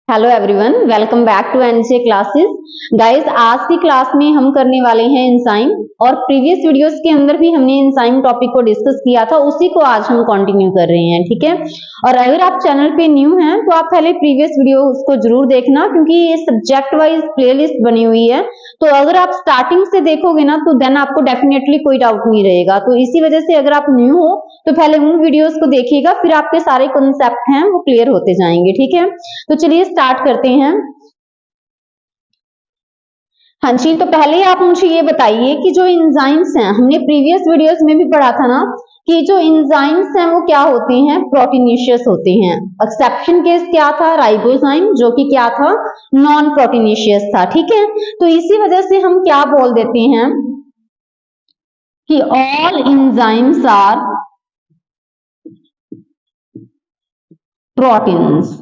Hello everyone, welcome back to NJ classes. Guys, आज की class में हम करने वाले हैं एंजाइम, और प्रीवियस वीडियोस के अंदर भी हमने एंजाइम टॉपिक को डिस्कस किया था, उसी को आज हम कंटिन्यू कर रहे हैं। ठीक है, और अगर आप चैनल पे न्यू हैं तो आप पहले प्रीवियस वीडियो उसको जरूर देखना, क्योंकि ये सब्जेक्ट वाइज प्लेलिस्ट बनी हुई है। तो अगर आप स्टार्टिंग से देखोगे ना तो देन आपको डेफिनेटली कोई डाउट नहीं रहेगा। तो इसी वजह से अगर आप न्यू हो तो पहले उन वीडियोस को देखिएगा, फिर आपके सारे कॉन्सेप्ट हैं वो क्लियर होते जाएंगे। ठीक है, तो चलिए स्टार्ट करते हैं। हाँ जी, तो पहले आप मुझे ये बताइए कि जो एंजाइम्स हैं, हमने प्रीवियस वीडियोस में भी पढ़ा था ना कि जो एंजाइम्स हैं वो क्या होते हैं, प्रोटीनेशियस होते हैं। एक्सेप्शन केस क्या था, राइबोजाइम, जो कि क्या था, नॉन प्रोटीनेशियस था। ठीक है, तो इसी वजह से हम क्या बोल देते हैं कि all enzymes are proteins.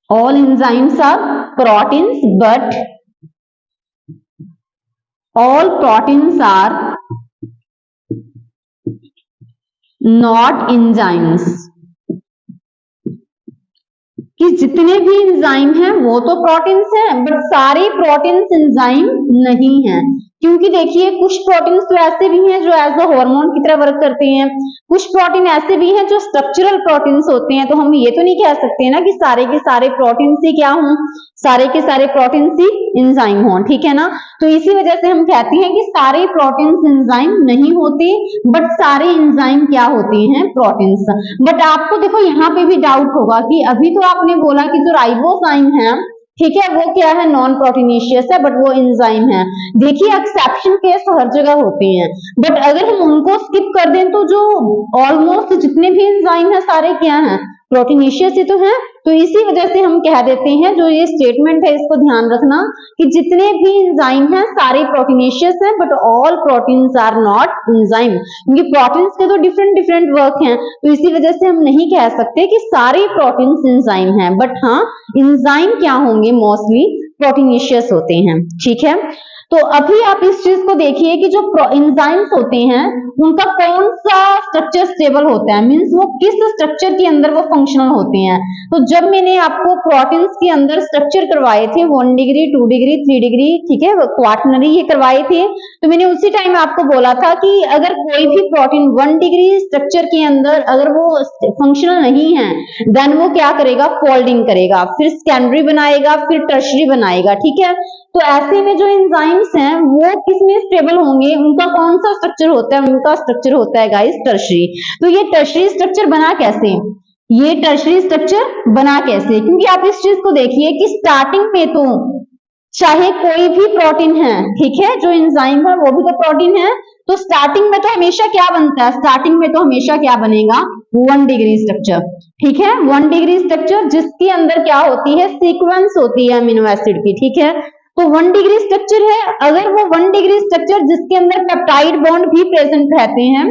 All enzymes are proteins, but all proteins are not enzymes। कि जितने भी एंजाइम हैं वो तो प्रोटीन्स हैं, बट सारे प्रोटीन्स एंजाइम नहीं हैं। क्योंकि देखिए, कुछ प्रोटीन्स तो ऐसे भी हैं जो एज अ हार्मोन की तरह वर्क करते हैं, कुछ प्रोटीन ऐसे भी हैं जो स्ट्रक्चरल प्रोटीन्स होते हैं। तो हम ये तो नहीं कह सकते ना कि सारे के सारे प्रोटीन्स ही क्या हों, सारे के सारे प्रोटीन्स ही एंजाइम हों। ठीक है ना, तो इसी वजह से हम कहते हैं कि सारे प्रोटीन्स एंजाइम नहीं होते, बट सारे एंजाइम क्या होते हैं, प्रोटीन्स। बट आपको देखो यहाँ पे भी डाउट होगा कि अभी तो आपने बोला कि जो राइबोजाइम है, ठीक है, वो क्या है, नॉन प्रोटीनेशियस है, बट वो एंजाइम है। देखिए, एक्सेप्शन केस हर जगह होते हैं, बट अगर हम उनको स्किप कर दें तो जो ऑलमोस्ट जितने भी एंजाइम है सारे क्या हैं, प्रोटीनेशियस ही तो हैं। तो इसी वजह से हम कह देते हैं, जो ये स्टेटमेंट है इसको ध्यान रखना कि जितने भी एंजाइम हैं सारे प्रोटीनेशियस हैं, but all proteins are not enzyme. क्योंकि प्रोटीन्स के तो डिफरेंट डिफरेंट वर्क हैं, तो इसी वजह से हम नहीं कह सकते कि सारे प्रोटीन्स एंजाइम हैं। बट हाँ, एंजाइम क्या होंगे, मोस्टली प्रोटीनेशियस होते हैं। ठीक है, तो अभी आप इस चीज को देखिए कि जो एंजाइम्स होते हैं उनका कौन सा स्ट्रक्चर स्टेबल होता है, मींस वो किस स्ट्रक्चर के अंदर वो फंक्शनल होते हैं। तो जब मैंने आपको प्रोटीन्स के अंदर स्ट्रक्चर करवाए थे 1 डिग्री 2 डिग्री 3 डिग्री, ठीक है, क्वार्टनरी ये करवाए थे, तो मैंने उसी टाइम आपको बोला था कि अगर कोई भी प्रोटीन 1 डिग्री स्ट्रक्चर के अंदर अगर वो फंक्शनल नहीं है, देन वो क्या करेगा, फोल्डिंग करेगा, फिर सेकेंडरी बनाएगा, फिर टर्शरी बनाएगा। ठीक है, तो ऐसे में जो एंजाइम्स हैं वो किसमें स्टेबल होंगे, उनका कौन सा स्ट्रक्चर होता है, उनका स्ट्रक्चर होता है गाइस टर्शरी। तो ये टर्शरी स्ट्रक्चर बना कैसे, ये टर्शरी स्ट्रक्चर बना कैसे, क्योंकि आप इस चीज को देखिए कि स्टार्टिंग में तो चाहे कोई भी प्रोटीन है, ठीक है, जो एंजाइम है वो भी तो प्रोटीन है, तो स्टार्टिंग में तो हमेशा क्या बनता है, स्टार्टिंग में तो हमेशा क्या बनेगा, 1 डिग्री स्ट्रक्चर। ठीक है, 1 डिग्री स्ट्रक्चर जिसके अंदर क्या होती है, सीक्वेंस होती है अमीनो एसिड की। ठीक है, तो 1 डिग्री स्ट्रक्चर है, अगर वो 1 डिग्री स्ट्रक्चर जिसके अंदर पेप्टाइड बॉन्ड भी प्रेजेंट रहते हैं,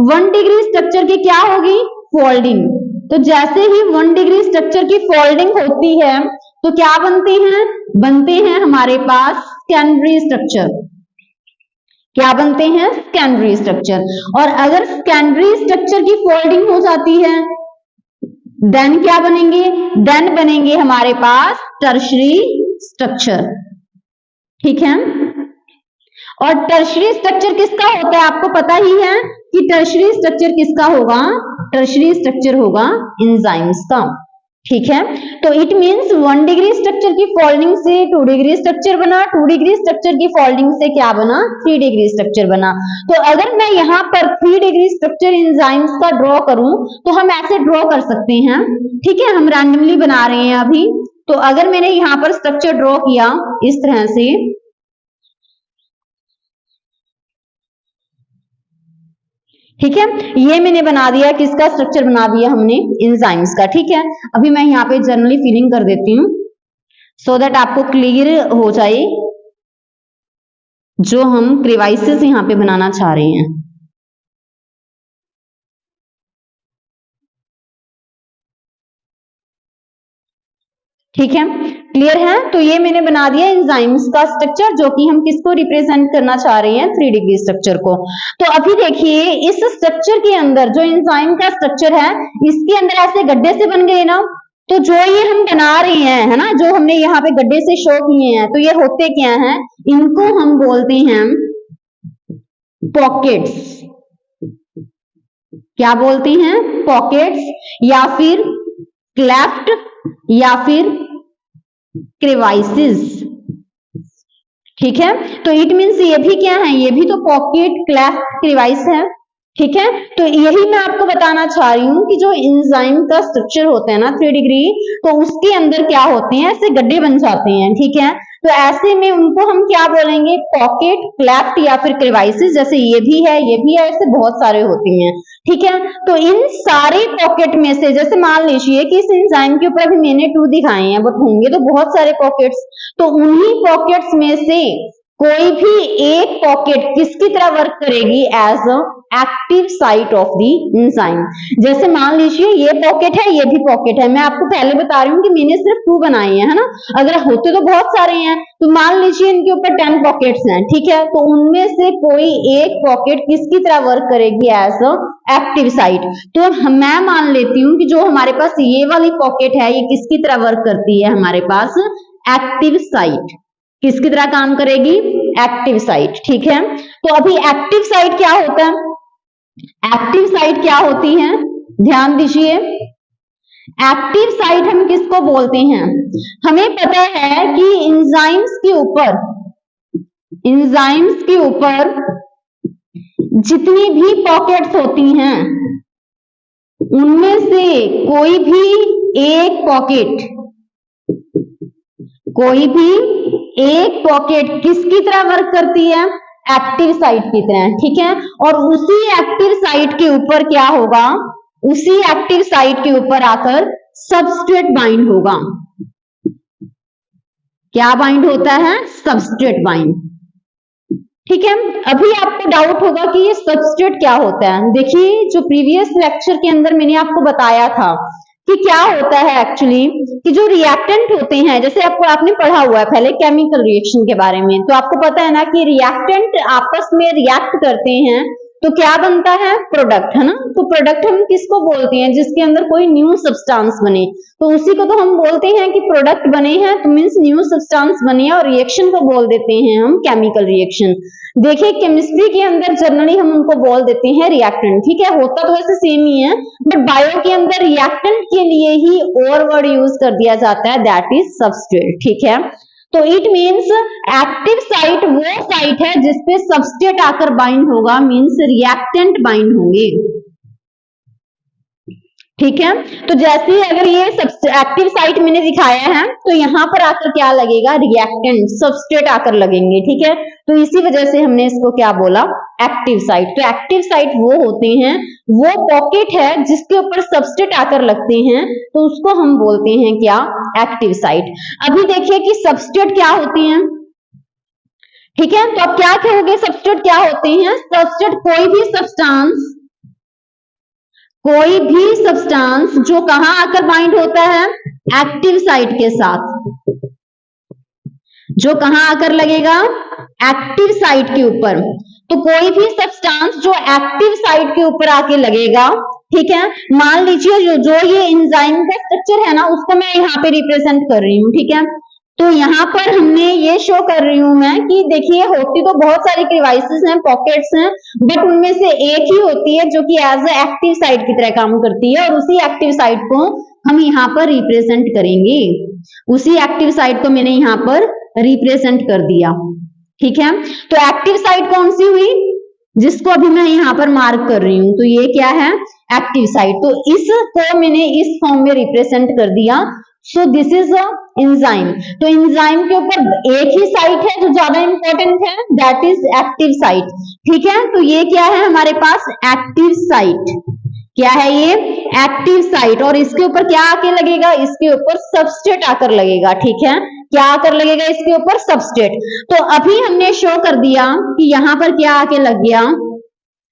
1 डिग्री स्ट्रक्चर की क्या होगी, फोल्डिंग। तो जैसे ही 1 डिग्री स्ट्रक्चर की फोल्डिंग होती है तो क्या बनते हैं हमारे पास सेकेंडरी स्ट्रक्चर। क्या बनते हैं, सेकेंडरी स्ट्रक्चर। और अगर सेकेंडरी स्ट्रक्चर की फोल्डिंग हो जाती है देन क्या बनेंगे, देन बनेंगे हमारे पास टर्शरी स्ट्रक्चर। ठीक है, और टर्शरी स्ट्रक्चर किसका होता है, आपको पता ही है कि टर्शरी स्ट्रक्चर किसका होगा, टर्शरी स्ट्रक्चर होगा एंजाइम्स का। ठीक है, तो इट मींस 1 डिग्री स्ट्रक्चर की फोल्डिंग से 2 डिग्री स्ट्रक्चर बना, 2 डिग्री स्ट्रक्चर की फोल्डिंग से क्या बना, 3 डिग्री स्ट्रक्चर बना। तो अगर मैं यहाँ पर 3 डिग्री स्ट्रक्चर एंजाइम्स का ड्रॉ करूं तो हम ऐसे ड्रॉ कर सकते हैं। ठीक है, हम रैंडमली बना रहे हैं अभी। तो अगर मैंने यहाँ पर स्ट्रक्चर ड्रॉ किया इस तरह से, ठीक है, ये मैंने बना दिया, किसका स्ट्रक्चर बना दिया हमने, एंजाइम्स का। ठीक है, अभी मैं यहाँ पे जनरली फिलिंग कर देती हूँ सो दैट आपको क्लियर हो जाए जो हम क्रिवाइसिस यहाँ पे बनाना चाह रहे हैं। ठीक है, क्लियर है? तो ये मैंने बना दिया एंजाइम्स का स्ट्रक्चर, जो कि हम किसको रिप्रेजेंट करना चाह रहे हैं, 3 डिग्री स्ट्रक्चर को। तो अभी देखिए इस स्ट्रक्चर के अंदर जो एंजाइम का स्ट्रक्चर है, इसके अंदर ऐसे गड्ढे से बन गए ना, तो जो ये हम बना रहे हैं, है ना, जो हमने यहाँ पे गड्ढे से शो किए हैं, तो ये होते क्या हैं, इनको हम बोलते हैं पॉकेट्स। क्या बोलते हैं? पॉकेट्स, या फिर क्लेफ्ट, या फिर क्रेवाइसिस। ठीक है, तो इट मीन्स ये भी क्या है, ये भी तो पॉकेट, क्लेफ्ट, क्रेवाइस है। ठीक है, तो यही मैं आपको बताना चाह रही हूँ कि जो एंजाइम का स्ट्रक्चर होता है ना 3 डिग्री, तो उसके अंदर क्या होते हैं, ऐसे गड्ढे बन जाते हैं। ठीक है, तो ऐसे में उनको हम क्या बोलेंगे, पॉकेट, क्लेफ्ट या फिर क्रेवाइसिस। जैसे ये भी है, ये भी है, ऐसे बहुत सारे होते हैं। ठीक है, तो इन सारे पॉकेट में से, जैसे मान लीजिए कि इस एंजाइम के ऊपर अभी मैंने 2 दिखाए हैं, बट होंगे तो बहुत सारे पॉकेट्स, तो उन्हीं पॉकेट्स में से कोई भी एक पॉकेट किसकी तरह वर्क करेगी, as a active site of the enzyme. जैसे मान लीजिए ये पॉकेट है, ये भी पॉकेट है, मैं आपको पहले बता रही हूँ कि मैंने सिर्फ 2 बनाए हैं, है ना, अगर होते तो बहुत सारे हैं। तो मान लीजिए इनके ऊपर 10 पॉकेट्स हैं। ठीक है, तो उनमें से कोई एक पॉकेट किसकी तरह वर्क करेगी, एज अ एक्टिव साइट। तो मैं मान लेती हूँ कि जो हमारे पास ये वाली पॉकेट है, ये किसकी तरह वर्क करती है, हमारे पास एक्टिव साइट। किसकी तरह काम करेगी, एक्टिव साइट। ठीक है, तो अभी एक्टिव साइट क्या होता है, एक्टिव साइट क्या होती है, ध्यान दीजिए। एक्टिव साइट हम किसको बोलते हैं, हमें पता है कि एंजाइम्स के ऊपर जितनी भी पॉकेट्स होती हैं, उनमें से कोई भी एक पॉकेट किसकी तरह वर्क करती है, एक्टिव साइट की तरह। ठीक है, और उसी एक्टिव साइट के ऊपर क्या होगा, उसी एक्टिव साइट के ऊपर आकर सबस्ट्रेट बाइंड होगा। क्या बाइंड होता है, सबस्ट्रेट बाइंड। ठीक है, अभी आपको डाउट होगा कि ये सबस्ट्रेट क्या होता है। देखिए जो प्रीवियस लेक्चर के अंदर मैंने आपको बताया था कि क्या होता है एक्चुअली, कि जो रिएक्टेंट होते हैं, जैसे आपने पढ़ा हुआ है पहले केमिकल रिएक्शन के बारे में, तो आपको पता है ना कि रिएक्टेंट आपस में रिएक्ट करते हैं तो क्या बनता है, प्रोडक्ट, है ना। तो प्रोडक्ट हम किसको बोलते हैं, जिसके अंदर कोई न्यू सब्सटेंस बने, तो उसी को तो हम बोलते हैं कि प्रोडक्ट बने हैं, तो मीन्स न्यू सब्सटेंस बने हैं, और रिएक्शन को बोल देते हैं हम केमिकल रिएक्शन। देखिए केमिस्ट्री के अंदर जनरली हम उनको बोल देते हैं रिएक्टेंट। ठीक है, होता तो वैसे सेम ही है, बट बायो के अंदर रिएक्टेंट के लिए ही और वर्ड यूज कर दिया जाता है, दैट इज सबस्ट्रेट। ठीक है, तो इट मीन्स एक्टिव साइट वो साइट है जिसपे सबस्ट्रेट आकर बाइंड होगा, मीन्स रिएक्टेंट बाइंड होंगे। ठीक है, तो जैसे अगर ये एक्टिव साइट मैंने दिखाया है, तो यहां पर आकर क्या लगेगा, रिएक्टेंट, सबस्ट्रेट आकर लगेंगे। ठीक है, तो इसी वजह से हमने इसको क्या बोला, एक्टिव साइट। तो एक्टिव साइट वो होते हैं, वो पॉकेट है जिसके ऊपर सबस्ट्रेट आकर लगते हैं, तो उसको हम बोलते हैं क्या, एक्टिव साइट। अभी देखिए कि सबस्ट्रेट क्या होती हैं। ठीक है, तो अब क्या कहोगे, सबस्ट्रेट क्या होते हैं, सबस्ट्रेट कोई भी सब्सटेंस जो कहां आकर बाइंड होता है, एक्टिव साइट के साथ, जो कहां आकर लगेगा, एक्टिव साइट के ऊपर। तो कोई भी सब्सटेंस जो एक्टिव साइट के ऊपर आके लगेगा, ठीक है, मान लीजिए जो ये एंजाइम का स्ट्रक्चर है ना, उसको मैं यहाँ पे रिप्रेजेंट कर रही हूँ। ठीक है, तो यहाँ पर हमने ये शो कर रही हूं मैं कि देखिए होती तो बहुत सारी डिवाइसेस हैं, पॉकेट्स हैं, बट उनमें से एक ही होती है जो कि एज ए एक्टिव साइट की तरह काम करती है, और उसी एक्टिव साइट को हम यहाँ पर रिप्रेजेंट करेंगे। उसी एक्टिव साइट को मैंने यहाँ पर रिप्रेजेंट कर दिया। ठीक है, तो एक्टिव साइट कौन सी हुई, जिसको अभी मैं यहाँ पर मार्क कर रही हूँ, तो ये क्या है, एक्टिव साइट। तो इसको मैंने इस फॉर्म में रिप्रेजेंट कर दिया। So this is a enzyme. तो एंजाइम के ऊपर एक ही साइट है जो ज्यादा इंपॉर्टेंट है, दैट इज एक्टिव साइट। ठीक है, तो ये क्या है हमारे पास, एक्टिव साइट। क्या है ये, एक्टिव साइट, और इसके ऊपर क्या आके लगेगा, इसके ऊपर सबस्ट्रेट आकर लगेगा। ठीक है, क्या आकर लगेगा, इसके ऊपर सबस्ट्रेट। तो अभी हमने शो कर दिया कि यहां पर क्या आके लग गया,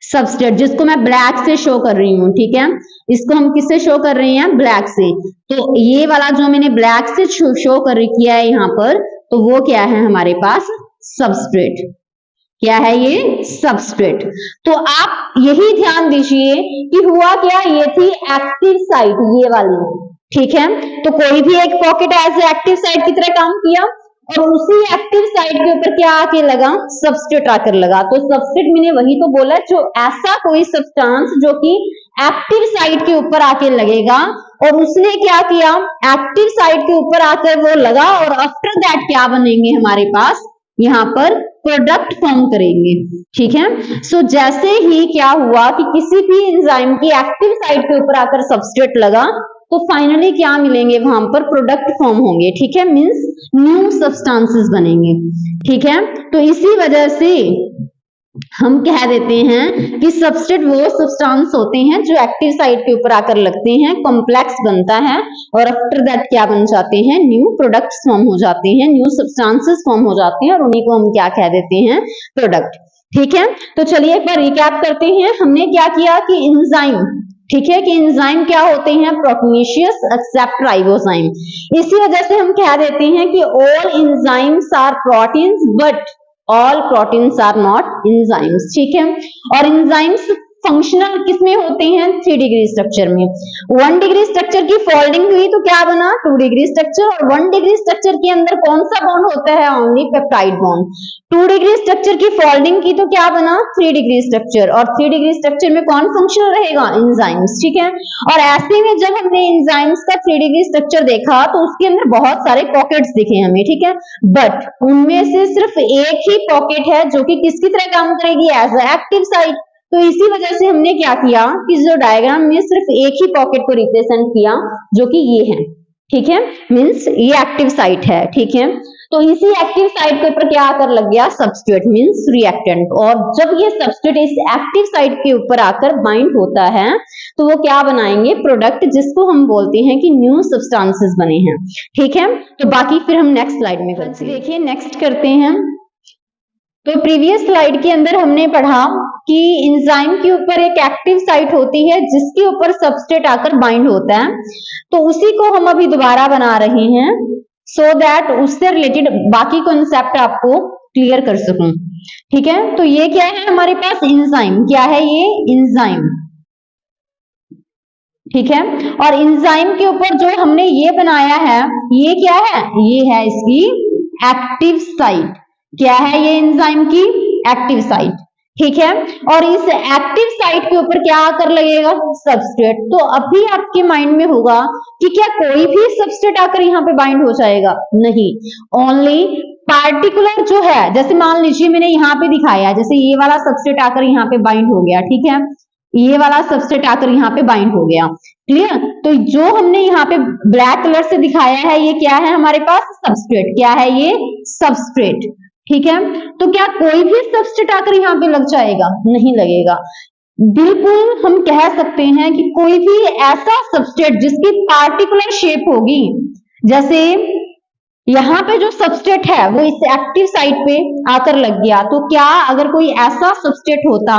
सबस्ट्रेट, जिसको मैं ब्लैक से शो कर रही हूँ, ठीक है, इसको हम किससे शो कर रहे हैं, ब्लैक से। तो ये वाला जो मैंने ब्लैक से शो कर किया है यहाँ पर, तो वो क्या है हमारे पास, सबस्ट्रेट। क्या है ये, सबस्ट्रेट। तो आप यही ध्यान दीजिए कि हुआ क्या, ये थी एक्टिव साइट, ये वाली, ठीक है। तो कोई भी एक पॉकेट एज एक्टिव साइट की तरह काम किया, और उसी एक्टिव साइट के ऊपर क्या आके लगा, सबस्ट्रेट आकर लगा। तो सबस्ट्रेट मैंने वही तो बोला, जो ऐसा कोई सब्सटेंस जो कि एक्टिव साइट के ऊपर आके लगेगा, और उसने क्या किया, एक्टिव साइट के ऊपर आकर वो लगा, और आफ्टर दैट क्या बनेंगे हमारे पास, यहाँ पर प्रोडक्ट फॉर्म करेंगे, ठीक है। सो जैसे ही क्या हुआ कि किसी भी एंजाइम की एक्टिव साइट के ऊपर आकर सबस्ट्रेट लगा, तो फाइनली क्या मिलेंगे, वहां पर प्रोडक्ट फॉर्म होंगे, ठीक है, मींस न्यू सब्सटेंसेस बनेंगे, ठीक है। तो इसी वजह से हम कह देते हैं कि सबस्ट्रेट वो सब्सटेंस होते हैं जो एक्टिव साइट के ऊपर आकर लगते हैं, कॉम्प्लेक्स बनता है, और आफ्टर दैट क्या बन जाते हैं, न्यू प्रोडक्ट्स फॉर्म हो जाते हैं, न्यू सब्सटेंसेस फॉर्म हो जाते हैं, और उन्हीं को हम क्या कह देते हैं, प्रोडक्ट, ठीक है। तो चलिए एक बार रिकैप करते हैं, हमने क्या किया कि एंजाइम, ठीक है, कि एंजाइम क्या होते हैं, प्रोटीनेशियस एक्सेप्ट राइबोजाइम। इसी वजह से हम कह देते हैं कि all enzymes are proteins but all proteins are not enzymes, ठीक है। और एंजाइम्स फंक्शनल किसमें होते हैं, 3 डिग्री स्ट्रक्चर में। 1 डिग्री स्ट्रक्चर की फोल्डिंग हुई तो क्या बना, 2 डिग्री स्ट्रक्चर, और 1 डिग्री स्ट्रक्चर के अंदर कौन सा बॉन्ड होता है, only peptide bond. 2 degree structure की फोल्डिंग की तो क्या बना, 3 डिग्री स्ट्रक्चर, और 3 डिग्री स्ट्रक्चर में कौन फंक्शनल रहेगा, एंजाइम्स, ठीक है। और ऐसे में जब हमने एंजाइम्स का 3 डिग्री स्ट्रक्चर देखा तो उसके अंदर बहुत सारे पॉकेट्स दिखे हमें, ठीक है, बट उनमें से सिर्फ एक ही पॉकेट है जो कि किसकी तरह काम करेगी, एज अ एक्टिव साइट। तो इसी वजह से हमने क्या किया कि जो डायग्राम में सिर्फ एक ही पॉकेट को रिप्रेजेंट किया, जो कि ये है, ठीक है, मींस ये एक्टिव साइट है, ठीक है। तो इसी एक्टिव साइट के ऊपर क्या आकर लग गया, सबस्ट्रेट मींस रिएक्टेंट, और जब ये सबस्ट्रेट इस एक्टिव साइट के ऊपर आकर बाइंड होता है तो वो क्या बनाएंगे, प्रोडक्ट, जिसको हम बोलते हैं कि न्यू सब्सटेंसेस बने हैं, ठीक है। तो बाकी फिर हम नेक्स्ट स्लाइड में करते हैं। देखिए नेक्स्ट करते हैं। तो प्रीवियस स्लाइड के अंदर हमने पढ़ा कि एंजाइम के ऊपर एक एक्टिव साइट होती है जिसके ऊपर सबस्ट्रेट आकर बाइंड होता है, तो उसी को हम अभी दोबारा बना रहे हैं, सो दैट उससे रिलेटेड बाकी कॉन्सेप्ट आपको क्लियर कर सकूं, ठीक है। तो ये क्या है हमारे पास, एंजाइम, क्या है ये, एंजाइम, ठीक है। और एंजाइम के ऊपर जो हमने ये बनाया है, ये क्या है, ये है इसकी एक्टिव साइट। क्या है ये एंजाइम की एक्टिव साइट, ठीक है। और इस एक्टिव साइट के ऊपर क्या आकर लगेगा, सबस्ट्रेट। तो अभी आपके माइंड में होगा कि क्या कोई भी सबस्ट्रेट आकर यहाँ पे बाइंड हो जाएगा, नहीं, ओनली पार्टिकुलर जो है, जैसे मान लीजिए मैंने यहाँ पे दिखाया, जैसे ये वाला सबस्ट्रेट आकर यहाँ पे बाइंड हो गया, ठीक है, ये वाला सबस्ट्रेट आकर यहाँ पे बाइंड हो गया, क्लियर। तो जो हमने यहाँ पे ब्लैक कलर से दिखाया है, ये क्या है हमारे पास, सबस्ट्रेट। क्या है ये, सबस्ट्रेट, ठीक है। तो क्या कोई भी सबस्ट्रेट आकर यहाँ पे लग जाएगा, नहीं लगेगा। बिल्कुल हम कह सकते हैं कि कोई भी ऐसा सबस्ट्रेट जिसकी पार्टिकुलर शेप होगी, जैसे यहाँ पे जो सबस्ट्रेट है वो इस एक्टिव साइट पे आकर लग गया, तो क्या अगर कोई ऐसा सबस्ट्रेट होता,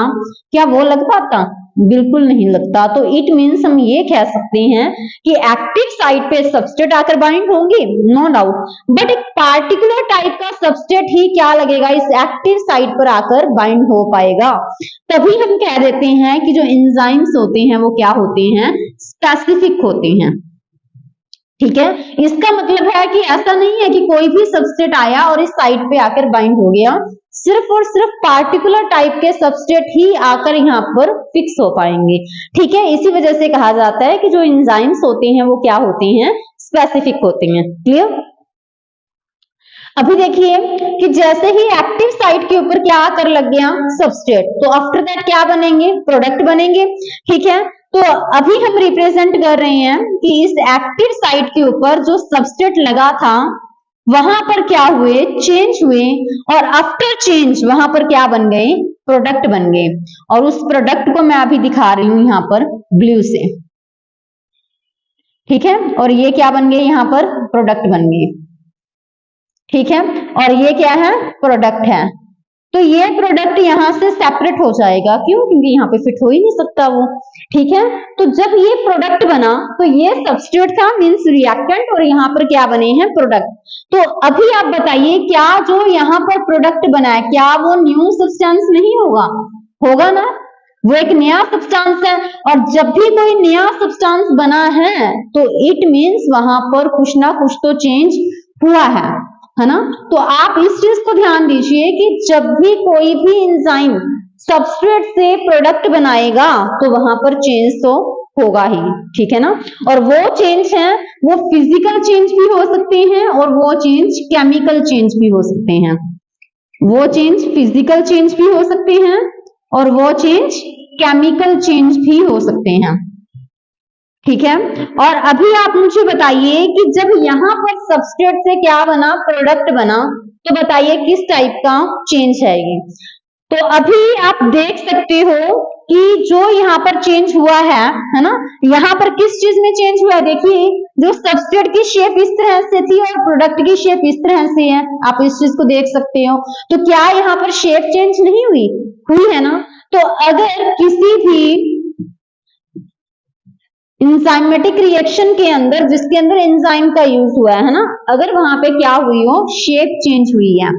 क्या वो लग पाता, बिल्कुल नहीं लगता। तो इट मीन्स हम ये कह सकते हैं कि एक्टिव साइट पे सबस्ट्रेट आकर बाइंड होंगे, नो डाउट, बट एक पार्टिकुलर टाइप का सबस्ट्रेट ही क्या लगेगा, इस एक्टिव साइट पर आकर बाइंड हो पाएगा। तभी हम कह देते हैं कि जो एंजाइम्स होते हैं वो क्या होते हैं, स्पेसिफिक होते हैं, ठीक है। इसका मतलब है कि ऐसा नहीं है कि कोई भी सबस्ट्रेट आया और इस साइट पे आकर बाइंड हो गया, सिर्फ और सिर्फ पार्टिकुलर टाइप के सबस्ट्रेट ही आकर यहाँ पर फिक्स हो पाएंगे, ठीक है। इसी वजह से कहा जाता है कि जो एंजाइम्स होते हैं वो क्या होते हैं, स्पेसिफिक होते हैं, क्लियर। अभी देखिए कि जैसे ही एक्टिव साइट के ऊपर क्या आकर लग गया, सबस्ट्रेट, तो आफ्टर दैट क्या बनेंगे, प्रोडक्ट बनेंगे, ठीक है। तो अभी हम रिप्रेजेंट कर रहे हैं कि इस एक्टिव साइट के ऊपर जो सबस्ट्रेट लगा था वहां पर क्या हुए, चेंज हुए, और आफ्टर चेंज वहां पर क्या बन गए, प्रोडक्ट बन गए। और उस प्रोडक्ट को मैं अभी दिखा रही हूं यहाँ पर ब्लू से, ठीक है। और ये क्या बन गए, यहाँ पर प्रोडक्ट बन गए, ठीक है। और ये क्या है, प्रोडक्ट है, तो ये प्रोडक्ट यहाँ से सेपरेट हो जाएगा, क्यों? क्योंकि यहाँ पे फिट हो ही नहीं सकता वो, ठीक है। तो जब ये प्रोडक्ट बना तो ये सब्स्टिट्यूट था, मींस रिएक्टेंट, और यहाँ पर क्या बने हैं? प्रोडक्ट। तो अभी आप बताइए, क्या जो यहाँ पर प्रोडक्ट बना है, क्या वो न्यू सब्सटेंस नहीं होगा? होगा ना, वो एक नया सब्सटेंस है। और जब भी कोई नया सब्सटेंस बना है तो इट मींस वहां पर कुछ ना कुछ तो चेंज हुआ है ना। तो आप इस चीज को ध्यान दीजिए कि जब भी कोई भी एंजाइम सबस्ट्रेट से प्रोडक्ट बनाएगा तो वहां पर चेंज तो होगा ही, ठीक है ना। और वो चेंज है, वो फिजिकल चेंज भी हो सकते हैं और वो चेंज केमिकल चेंज भी हो सकते हैं। वो चेंज फिजिकल चेंज भी हो सकते हैं और वो चेंज केमिकल चेंज भी हो सकते हैं, ठीक है। और अभी आप मुझे बताइए कि जब यहाँ पर सबस्ट्रेट से क्या बना? प्रोडक्ट बना, तो बताइए किस टाइप का चेंज है ये? तो अभी आप देख सकते हो कि जो यहाँ पर चेंज हुआ है ना, यहाँ पर किस चीज में चेंज हुआ है? देखिए, जो सबस्ट्रेट की शेप इस तरह से थी और प्रोडक्ट की शेप इस तरह से है, आप इस चीज को देख सकते हो। तो क्या यहाँ पर शेप चेंज नहीं हुई? हुई है ना। तो अगर किसी भी एंजाइमेटिक रिएक्शन के अंदर, जिसके अंदर एंजाइम का यूज हुआ है ना, अगर वहां पे क्या हुई हो? शेप चेंज हुई है।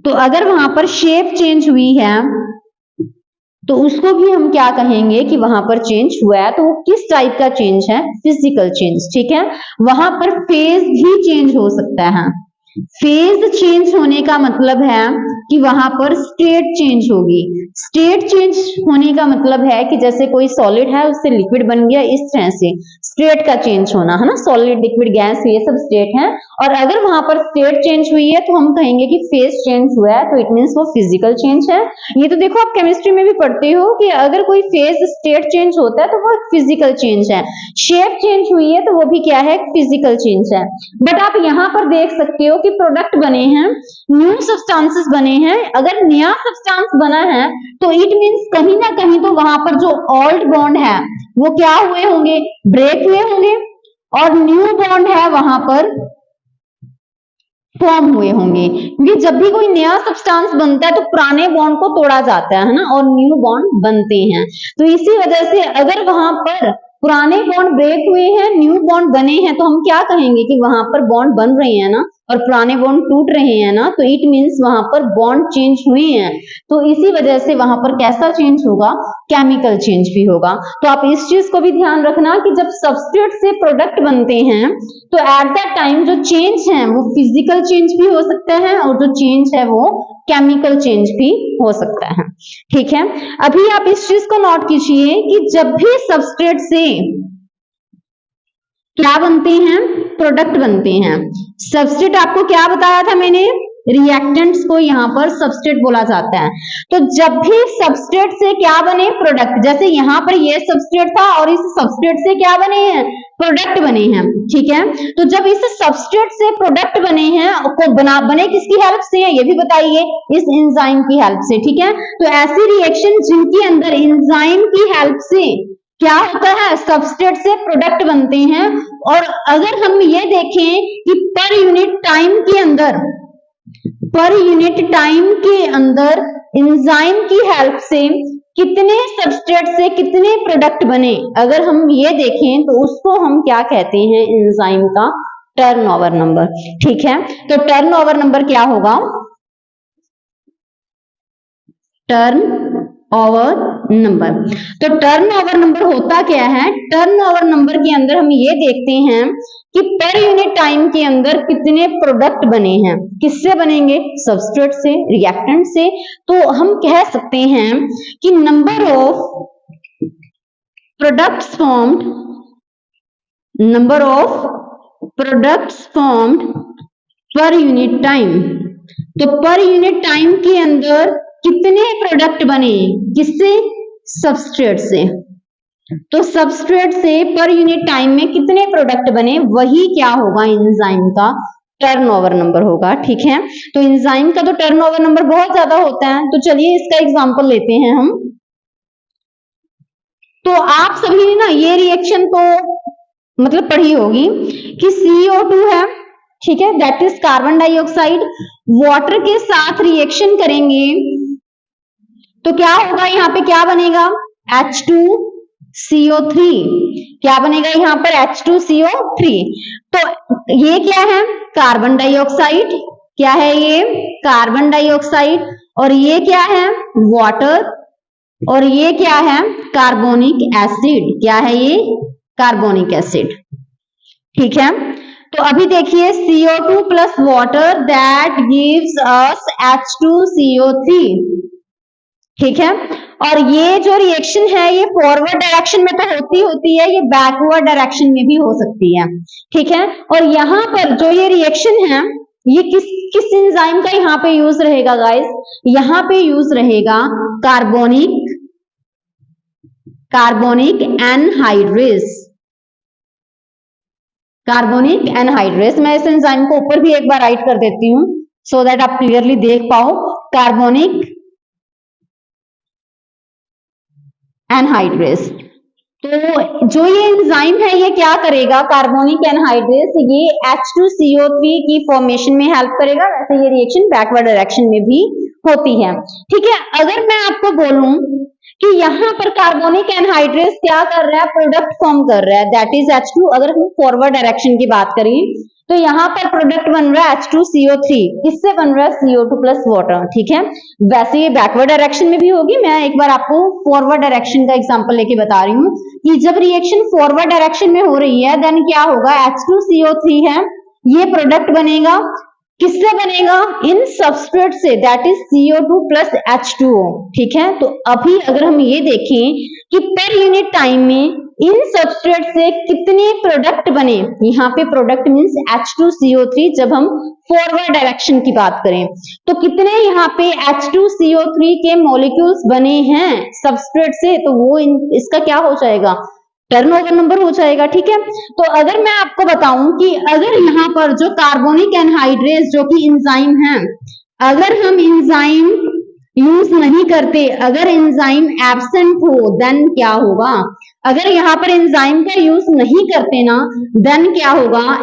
तो अगर वहां पर शेप चेंज हुई है तो उसको भी हम क्या कहेंगे कि वहां पर चेंज हुआ है। तो वो किस टाइप का चेंज है? फिजिकल चेंज, ठीक है। वहां पर फेज भी चेंज हो सकता है। फेज चेंज होने का मतलब है कि वहां पर स्टेट चेंज होगी। स्टेट चेंज होने का मतलब है कि जैसे कोई सॉलिड है उससे लिक्विड बन गया, इस तरह से स्टेट का चेंज होना है ना। सॉलिड, लिक्विड, गैस, ये सब स्टेट है। और अगर वहां पर स्टेट चेंज हुई है तो हम कहेंगे कि फेज चेंज हुआ है, तो इट मींस वो फिजिकल चेंज है। ये तो देखो आप केमिस्ट्री में भी पढ़ते हो कि अगर कोई फेज स्टेट चेंज होता है तो वो फिजिकल चेंज है। शेप चेंज हुई है तो वो भी क्या है? फिजिकल चेंज है। बट आप यहाँ पर देख सकते हो कि प्रोडक्ट बने हैं, न्यू सब्सटेंसेस बने हैं। अगर नया सब्सटेंस बना है तो इट मींस कहीं ना कहीं तो वहां पर जो ओल्ड बॉन्ड है वो क्या हुए होंगे? ब्रेक हुए होंगे। और न्यू बॉन्ड है वहां पर फॉर्म हुए होंगे। क्योंकि जब भी कोई नया सब्सटेंस बनता है तो पुराने बॉन्ड को तोड़ा जाता है ना, और न्यू बॉन्ड बनते हैं। तो इसी वजह से अगर वहां पर पुराने बॉन्ड ब्रेक हुए हैं, न्यू बॉन्ड बने हैं, तो हम क्या कहेंगे कि वहां पर बॉन्ड बन रहे हैं ना, और पुराने बॉन्ड टूट रहे हैं ना, तो इट मींस वहां पर बॉन्ड चेंज हुए हैं। तो इसी वजह से वहां पर कैसा चेंज होगा? केमिकल चेंज भी होगा। तो आप इस चीज को भी ध्यान रखना कि जब सबस्ट्रेट से प्रोडक्ट बनते हैं तो एट दैट टाइम जो चेंज है वो फिजिकल चेंज भी हो सकता है और जो चेंज है वो केमिकल चेंज भी हो सकता है, ठीक है। अभी आप इस चीज को नोट कीजिए कि जब भी सबस्ट्रेट से क्या बनते हैं? प्रोडक्ट बनते हैं। सबस्ट्रेट आपको क्या बताया था मैंने? रिएक्टेंट्स को यहाँ पर सबस्ट्रेट बोला जाता है। तो जब भी सबस्ट्रेट से क्या बने? प्रोडक्ट। जैसे यहाँ पर ये सबस्ट्रेट था और इस सबस्ट्रेट से क्या बने हैं? प्रोडक्ट बने हैं, ठीक है। तो जब इस सबस्ट्रेट से प्रोडक्ट बने हैं, बने किसकी हेल्प से है ये भी बताइए? इस एंजाइम की हेल्प से, ठीक है। तो ऐसी रिएक्शन जिनके अंदर एंजाइम की हेल्प से क्या होता है? सबस्ट्रेट से प्रोडक्ट बनते हैं। और अगर हम ये देखें कि पर यूनिट टाइम के अंदर एंजाइम की हेल्प से कितने सबस्ट्रेट से कितने प्रोडक्ट बने, अगर हम ये देखें तो उसको हम क्या कहते हैं? एंजाइम का टर्नओवर नंबर, ठीक है। तो टर्नओवर नंबर क्या होगा? Turnover number. तो टर्नओवर नंबर होता क्या है? टर्नओवर नंबर के अंदर हम ये देखते हैं कि पर यूनिट टाइम के अंदर कितने प्रोडक्ट बने हैं। किससे बनेंगे? सबस्ट्रेट से, रिएक्टेंट से। तो हम कह सकते हैं कि number of products formed per unit time. तो पर यूनिट टाइम के अंदर कितने प्रोडक्ट बने? किससे? सबस्ट्रेट से। तो सबस्ट्रेट से पर यूनिट टाइम में कितने प्रोडक्ट बने, वही क्या होगा? एंजाइम का टर्नओवर नंबर होगा, ठीक है। तो एंजाइम का तो टर्नओवर नंबर बहुत ज्यादा होता है। तो चलिए इसका एग्जांपल लेते हैं हम। तो आप सभी ने ना ये रिएक्शन तो मतलब पढ़ी होगी कि CO2 है, ठीक है, that is carbon dioxide, water के साथ रिएक्शन करेंगे तो क्या होगा यहाँ पे, क्या बनेगा, H2CO3, क्या बनेगा यहाँ पर, H2CO3। तो ये क्या है, कार्बन डाइऑक्साइड, क्या है ये, कार्बन डाइऑक्साइड, और ये क्या है, वाटर, और ये क्या है, कार्बोनिक एसिड, क्या है ये, कार्बोनिक एसिड। ठीक है, तो अभी देखिए CO2 plus water that gives us H2CO3। ठीक है, और ये जो रिएक्शन है ये फॉरवर्ड डायरेक्शन में तो होती है, ये बैकवर्ड डायरेक्शन में भी हो सकती है। ठीक है, और यहाँ पर जो ये रिएक्शन है ये किस एंजाइम का यहाँ पे यूज रहेगा गाइस, यहाँ पे यूज रहेगा कार्बोनिक एनहाइड्रेस, कार्बोनिक एनहाइड्रेस। मैं इस एंजाइम को ऊपर भी एक बार राइट कर देती हूँ सो दैट आप क्लियरली देख पाओ, कार्बोनिक एनहाइड्रेस। तो जो ये एंजाइम है ये क्या करेगा, कार्बोनिक एनहाइड्रेस, ये H2CO3 की फॉर्मेशन में हेल्प करेगा। वैसे ये रिएक्शन बैकवर्ड डायरेक्शन में भी होती है। ठीक है, अगर मैं आपको बोलूं कि यहाँ पर कार्बोनिक एनहाइड्रेस क्या कर रहा है, प्रोडक्ट फॉर्म कर रहा है, दैट इज H2। अगर हम फॉरवर्ड डायरेक्शन की बात करें तो यहाँ पर प्रोडक्ट बन रहा है H2CO3, किससे बन रहा है, CO2 प्लस वाटर। ठीक है, वैसे ये बैकवर्ड डायरेक्शन में भी होगी, मैं एक बार आपको फॉरवर्ड डायरेक्शन का एग्जांपल लेके बता रही हूँ कि जब रिएक्शन फॉरवर्ड डायरेक्शन में हो रही है देन क्या होगा, H2CO3 है, ये प्रोडक्ट बनेगा, किससे बनेगा, इन सबस्ट्रेट से, that is CO2 plus H2O। ठीक है, तो अभी अगर हम ये देखें कि पर यूनिट टाइम में इन सबस्ट्रेट से कितने प्रोडक्ट बने, यहाँ पे प्रोडक्ट मींस H2CO3 जब हम फॉरवर्ड डायरेक्शन की बात करें तो कितने यहाँ पे H2CO3 के मॉलिक्यूल्स बने हैं सबस्ट्रेट से, तो वो इसका क्या हो जाएगा, टर्नओवर नंबर हो जाएगा। ठीक है, तो अगर मैं आपको बताऊं कि अगर यहाँ पर जो कार्बोनिक एनहाइड्रेस जो कि एंजाइम है, अगर हम एंजाइम यूज नहीं करते, अगर एंजाइम एब्सेंट हो देन क्या होगा, अगर यहाँ पर एंजाइम का यूज नहीं करते ना देन क्या होगा,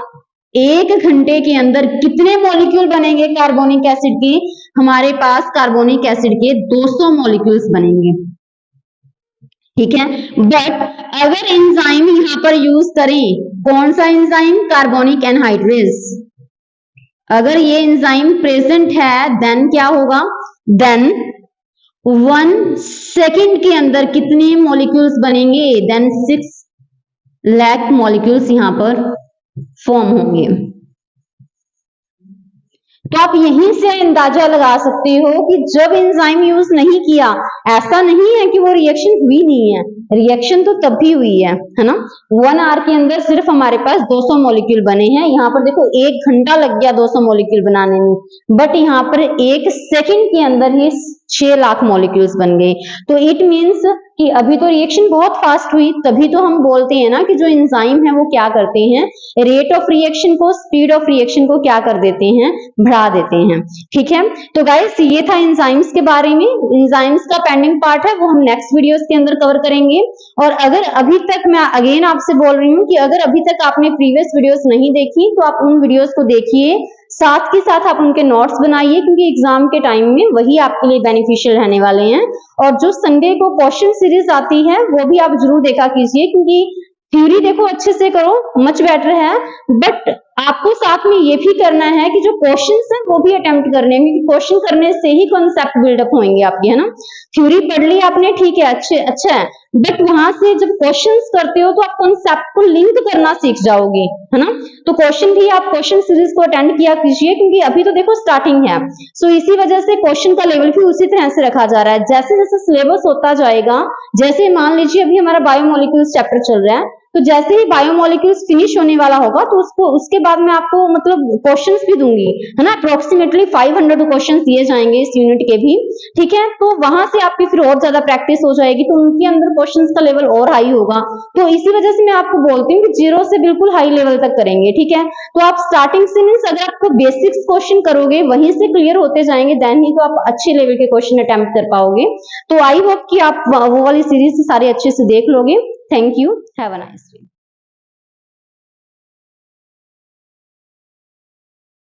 1 घंटे के अंदर कितने मॉलिक्यूल बनेंगे कार्बोनिक एसिड के, हमारे पास कार्बोनिक एसिड के 200 मॉलिक्यूल्स बनेंगे। ठीक है, बट अगर एंजाइम यहाँ पर यूज करें, कौन सा एंजाइम, कार्बोनिक एनहाइड्रेस, अगर ये एंजाइम प्रेजेंट है देन क्या होगा, देन 1 सेकेंड के अंदर कितने मॉलिक्यूल्स बनेंगे, देन 6 लाख मॉलिक्यूल्स यहाँ पर फॉर्म होंगे। तो आप यहीं से अंदाजा लगा सकते हो कि जब एंजाइम यूज नहीं किया, ऐसा नहीं है कि वो रिएक्शन हुई नहीं है, रिएक्शन तो तब भी हुई है ना। 1 आवर के अंदर सिर्फ हमारे पास 200 मॉलिक्यूल बने हैं, यहाँ पर देखो 1 घंटा लग गया 200 मॉलिक्यूल बनाने में, बट यहाँ पर 1 सेकेंड के अंदर ही 6 लाख मॉलिक्यूल्स बन गए। तो इट मीन्स कि अभी तो रिएक्शन बहुत फास्ट हुई, तभी तो हम बोलते हैं ना कि जो एंजाइम है वो क्या करते हैं, रेट ऑफ रिएक्शन को, स्पीड ऑफ रिएक्शन को क्या कर देते हैं, बढ़ा देते हैं। ठीक है, तो गाइस ये था एंजाइम्स के बारे में। एंजाइम्स का पेंडिंग पार्ट है वो हम नेक्स्ट वीडियोस के अंदर कवर करेंगे। और अगर अभी तक, मैं अगेन आपसे बोल रही हूँ कि अगर अभी तक आपने प्रीवियस वीडियोस नहीं देखी तो आप उन वीडियोस को देखिए, साथ के साथ आप उनके नोट्स बनाइए, क्योंकि एग्जाम के टाइम में वही आपके लिए बेनिफिशियल रहने वाले हैं। और जो संडे को क्वेश्चन सीरीज आती है वो भी आप जरूर देखा कीजिए, क्योंकि थ्योरी देखो अच्छे से करो, मच बेटर है, बट आपको साथ में ये भी करना है कि जो क्वेश्चंस हैं वो भी अटेम्प्ट करने हैं, क्योंकि क्वेश्चन करने से ही कॉन्सेप्ट बिल्डअप होंगे आपके, है ना। थ्योरी पढ़ ली आपने, ठीक है, अच्छा है, बट वहां से जब क्वेश्चंस करते हो तो आप कॉन्सेप्ट को लिंक करना सीख जाओगे, है ना। तो क्वेश्चन भी आप क्वेश्चन सीरीज को अटेंड किया कीजिए, क्योंकि अभी तो देखो स्टार्टिंग है, सो इसी वजह से क्वेश्चन का लेवल भी उसी तरह से रखा जा रहा है। जैसे जैसे सिलेबस होता जाएगा, जैसे मान लीजिए अभी हमारा बायोमोलिक्यूल्स चैप्टर चल रहा है, तो जैसे ही बायोमोलिक्यूल्स फिनिश होने वाला होगा तो उसके बाद मैं आपको मतलब क्वेश्चंस भी दूंगी, है ना। अप्रोक्सीमेटली 500 क्वेश्चंस दिए जाएंगे इस यूनिट के भी। ठीक है, तो वहां से आपकी फिर और ज्यादा प्रैक्टिस हो जाएगी, तो उनके अंदर क्वेश्चंस का लेवल और हाई होगा। तो इसी वजह से मैं आपको बोलती हूँ कि 0 से बिल्कुल हाई लेवल तक करेंगे। ठीक है, तो आप स्टार्टिंग से मीन्स अगर आपको बेसिक्स क्वेश्चन करोगे वहीं से क्लियर होते जाएंगे, देन ही तो आप अच्छे लेवल के क्वेश्चन अटेम्प्ट कर पाओगे। तो आई होप कि आप वो वाली सीरीज सारे अच्छे से देख लोगे। Thank you, have a nice day.